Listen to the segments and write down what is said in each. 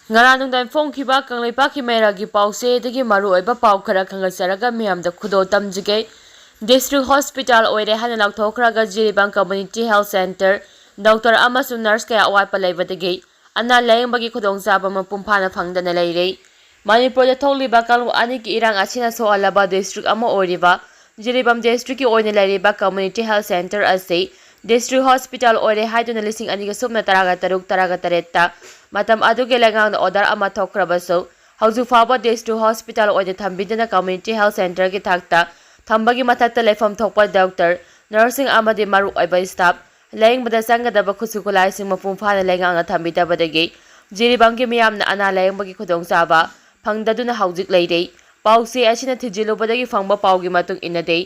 Ngaranungdan phongkhiba kanglaipa mera gi pause dagi maru oiba pau khara khangasaraga miyamda khudo tamjige district hospital oire hana laothokhraba jiribam community health center doctor amasu nurse kaya awaipa leibadagi ana layingbagi khudong chaba mapumphana phangdana leire Manipur tholiba kalu ani ki irang achina so alaba district ama oiriba jiribam district ki oine leiriba community health center ase district hospital oire haiduna lising ani ga subna taraga taruk taraga taretta matam aduge lengang order ama thokrabaso hauju faba district hospital oide thambidana community health center ki thakta thambagi mathakta lefam thokpa doctor nursing amadi maru oiba staff laying bada sangadaba khusukulai sing mapum phana lengang thambidabadagi jiribam ki miyamna ana laying bagi khudong saba phangdaduna haujik leirei pause asina thijilobadagi phangba paugi matung inade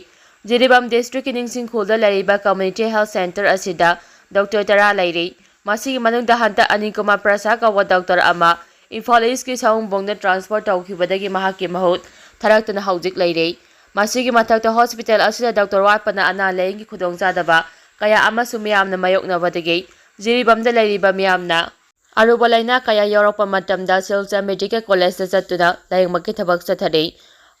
jiribam district ki ningsing khulda lariba community health center asida doctor tara leirei masigi manungda hanta anikuma prasa ka wa doctor ama Imphal East ki saungbongda transfer tawkhibadagi mahaki mahut tharaktuna haujik leirei masigi mathakta hospital asida doctor watpana ana laying ki khudong chadaba kaya ama sumiyamna mayoknabadagi jiribamda leiriba miyamna Aruba laina kaya Europa matamda Silsa Medical College satuna layingmaki thabak sathari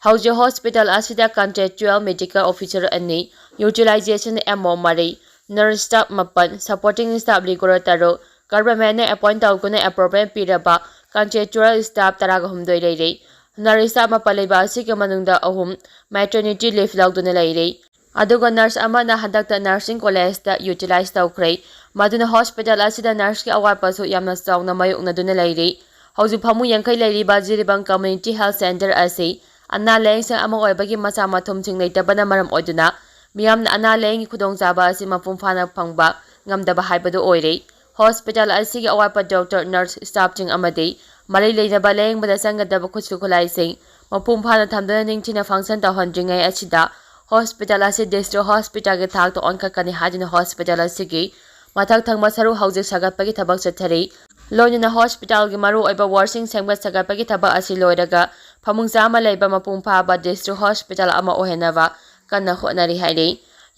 Hauji Hospital asida contractual medical officer ani utilization MO mari nurse staff mapan supporting staff ligoro taro government ne appoint tawkuna appropriate piraba contractual staff taraga humdoi leire nurse staff mapalaiba asika manungda ahum maternity leave lawduna leire aduga nurse amana hadakta nursing college da utilize tawkrai maduna hospital asida nurse ki awaipasu yamna chawna mayukna duna leire hauju phamu yankai leiri ba jiribam community health center ase anna leng sang ama oibagi macha mathum ching leitabana maram oiduna miyamna anna leng khudong chaba asi mapum phana phangba ngamdaba haibadu oire hospital asigi awaipa doctor nurse staff ching amade mari leinaba leng bada sangadaba khuchu khulai sing mapum phana thamdana ningchina function ta hondringai achida hospital ase district hospital ge thak to onka kani hajina hospital asigi mathak thangma saru haujik sagatpagi thabak chathari loinina hospital gi maru oiba washing sengba sagatpagi thabak asi loiraga phamung chama leiba mapung phaba district hospital ama ohenaba kanna honari hairi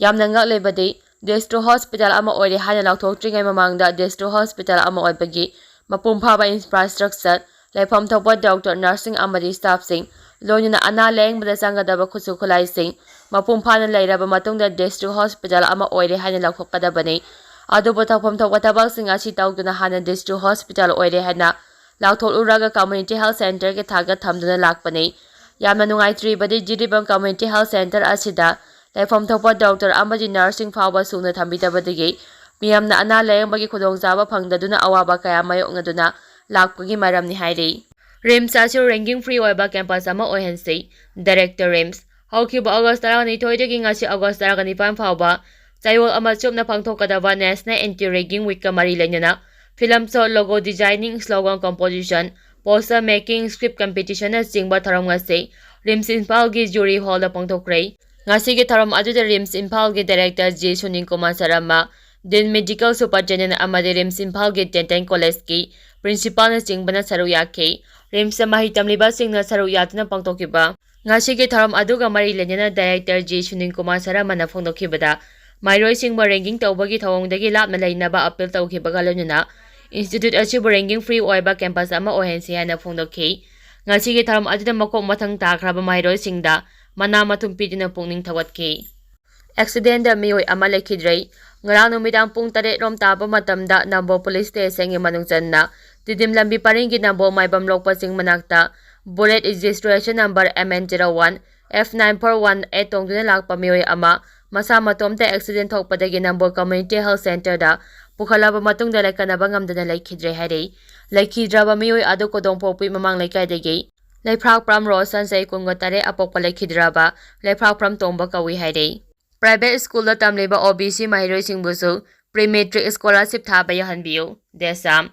yamna ngak lebadi district hospital ama oire hana laothokringai mamangda district hospital ama oibagi mapung phaba infrastructure lepham thokpa doctor nursing amadi staff sing loinina ana leng bada sangadaba khusu khulai sing mapung phana leiraba matungda district hospital ama oire hana laothokpadabani adubo thakpham thokpa thabak sing asi tawduna hana district hospital oire hana laothokuraga community health center ke thaga thamduna lakpani yamna nungai badi jiribam community health center asida lepham thokpa doctor amadi nursing phawba suna thambidabadigi miyamna ana layambagi khudong chaba phangdaduna awaba kaya mayoknaduna lakpagi maramni hairi RIMS asi ranking free oiba campus ama ohensi director RIMS haukiba August 12 dagi ngasi August 19 phawba chayol ama chupna phangthokadaba national anti ragging week ka mari lainana film short logo designing slogan composition poster making script competition na chingba tharam ngase RIMS Imphal gi jury hall da pangthokrai ngasi gi tharam adu da RIMS Imphal gi director J Sunin Kumar Sarama Din medical superintendent amade RIMS Imphal gi Dental college ki principal na chingbana saru yakhe RIMS mahi tamliba singna saru yatna pangthokiba ngasi gi tharam adu ga mari lenena director J Sunin Kumar Sarama na phongdokhibada mairoi singba ranking tawbagi thawongdagi lapna leinaba appeal tawkhibaga lonuna institute achibu ranking free oiba campus ama ohensi hana phongdokhi ngasi gi tharam adu da makok mathang takhraba mairoi singda mana mathum pidina pungning thawatki accident da mioi ama lekhidrei ngarang numidang pung 8 rom taba matamda Nambo police station ngi manungchanna tidim lambi paringi Nambo maibam lokpa sing manakta bullet registration number MN01 F9418 tongduna lakpa mioi ama masa matomta accident thokpadagi Nambo community health center da pukhalaba matungda laikanaba ngamdana laikhidre hairei laikhidraba mioi adu kodong popui mamang laikaidagi laifrak pram rosan sai kungotare apokpa laikhidraba laifrak pram tomba kawi hairei private school da tamleba OBC mahiroi singbusu pre-matric scholarship thaba yahanbiu desam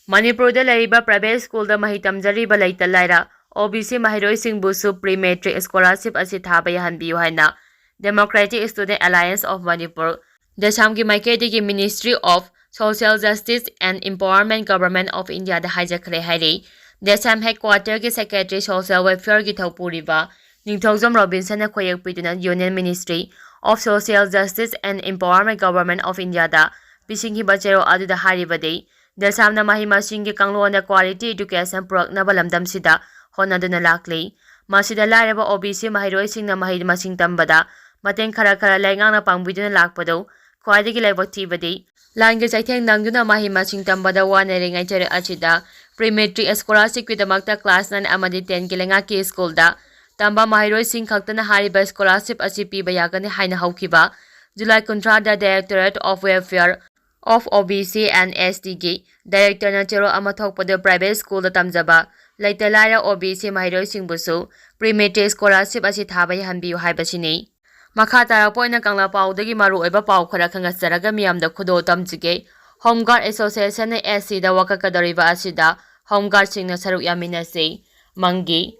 Manipur da lariba private school da mahitam jariba laita laira OBC mahiroi singbusu pre-matric scholarship asi thaba yahanbiu haina Democratic Student Alliance of Manipur desam ki maikedi Ministry of Social Justice and Empowerment Government of India da hijackre hairi desam headquarter ki secretary social welfare ki thopuriba Ningthokjom Robinson na khoyak piduna Union Ministry of Social Justice and Empowerment Government of India da pisinghi bachero adu da haribade Desamna mahi masingi kanglona quality education puraknaba lamdamsida honaduna lakli. Masida lairaba OBC mahiroisingna mahi masing tambada mateng khara laingangna pangbiduna lakpado khwaidagi laibak thibadi lange chaitheng nangduna mahi masing tambada waneringai chare achida pre-matric scholarship kidamakta class 9 amadi 10 ki lenga ki school da tamba mahiroising khaktana hariba scholarship asi piba yagani haina haukiba July 13 da Directorate of Welfare of OBC and STG Director na chero amathok pada private school da tamjaba laita laira OBC mahiroi singbusu pre-matric scholarship asi thaba hanbiu haibasini makha tarapoina kangla paudagi maru oiba pau khara khangasaraga miyamda khudo tamjige Home Guard Association na SC da wakakadariba asida Home Guard singna saruk yaminase mangi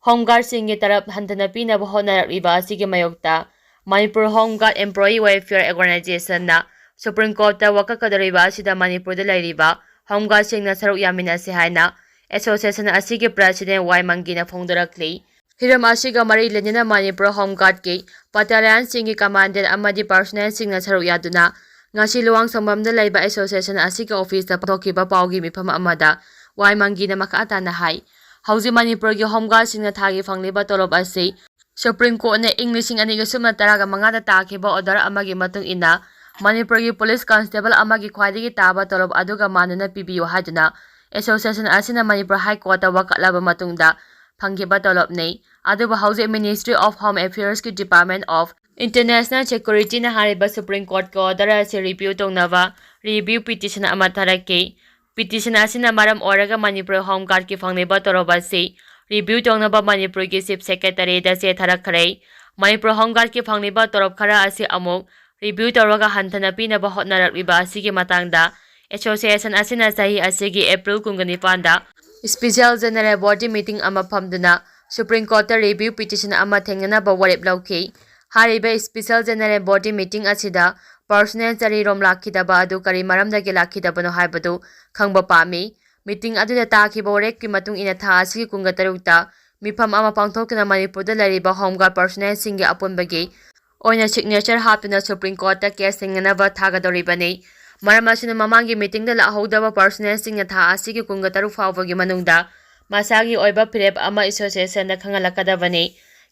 Home Guard singi tarap hantana pina bahonariba asige mayokta Manipur Home Guard Employee Welfare Organization na Supreme Court ta wakakadariba asida Manipur da lairiba Home Guard singna saruk yaminase haina Association asige President Y Mangina phongdarakli Hiram asiga mari lenina Manipur Home Guard ki battalion singi commandant amadi personnel singna saruk yaduna ngasi luwang sambamda laiba association asiga office ta pathokiba paugi mifam amada Y Mangina makata na hai hauji Manipur gi Home Guard singna thagi fangliba tolob asi Supreme Court na English ani gasumna taraga mangada takiba order amagi matung ina Manipur gi police constable amagi khwaidigi taba tolob aduga manana pibiyo haduna Association asina Manipur High Court ta wakatlaba matungda phangkiba tolob nei aduba hauji Ministry of Home Affairs ki Department of International Security na hariba Supreme Court ko order asi review tongnava review petition ama tharake petition asina maram oraga Manipur Home Guard ki fangliba tolob asi review tongnava Manipur ki Chief Secretary da se tharakhare Manipur Home Guard ki fangliba tolob khara asi amuk review toroga hantana pinaba hotnarakliba asigi matangda Association asina sahi asigi April 19 da Special General Body Meeting ama phamduna Supreme Court ta review petition ama thengnana ba warep lauki hariba Special General Body Meeting asida personal chari rom lakhidaba adu kari maramda ge lakhidabano haibadu khangba pami meeting aduda takiba warek ki matung ina tha asigi kunga tarukta mifam ama pangthokna Manipur da lariba Home Guard personnel singi apunbagi oina signature hapna Supreme Court ta case thengnana ba thagadoribani Maram asina mamangi meeting da lahodaba personnel singna tha asigi kunga taru fawbagi manungda masagi oiba pirep ama association da khangalakadabani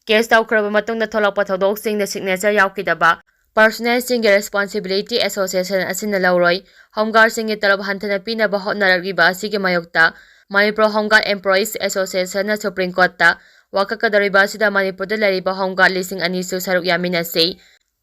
case tawkraba matungda tholakpa thodok singna signature yaukidaba personnel singi responsibility association asina lauroi Home Guard singi talab hantana pina ba hotnaragiba asigi mayokta Manipur Home Guard Employees Association na Supreme Court ta wakakadariba sida Manipur da lariba Home Guard lising anisu saruk yaminase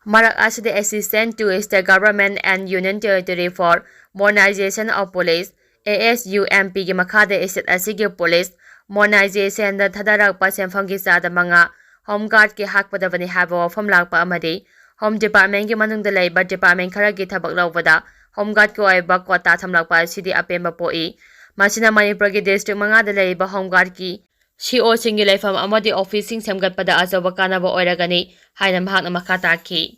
Marak asida Assistant to State Government and Union Territory for Modernization of Police ASUMP gi makhada state asigi police modernization da thadarakpa semphanggi chada manga Home Guard ki hakpadabani haba wafam lakpa amadi Home Department ki manungda laiba department khara gi thabak lawbada Home Guard ki oiba quota thamlakpa sidi apemba poi masina Manipur gi district manga da laiba Home Guard ki CO singi laifam amadi office sing semgatpada azawa kanaba oiragani haina mahakna makata ki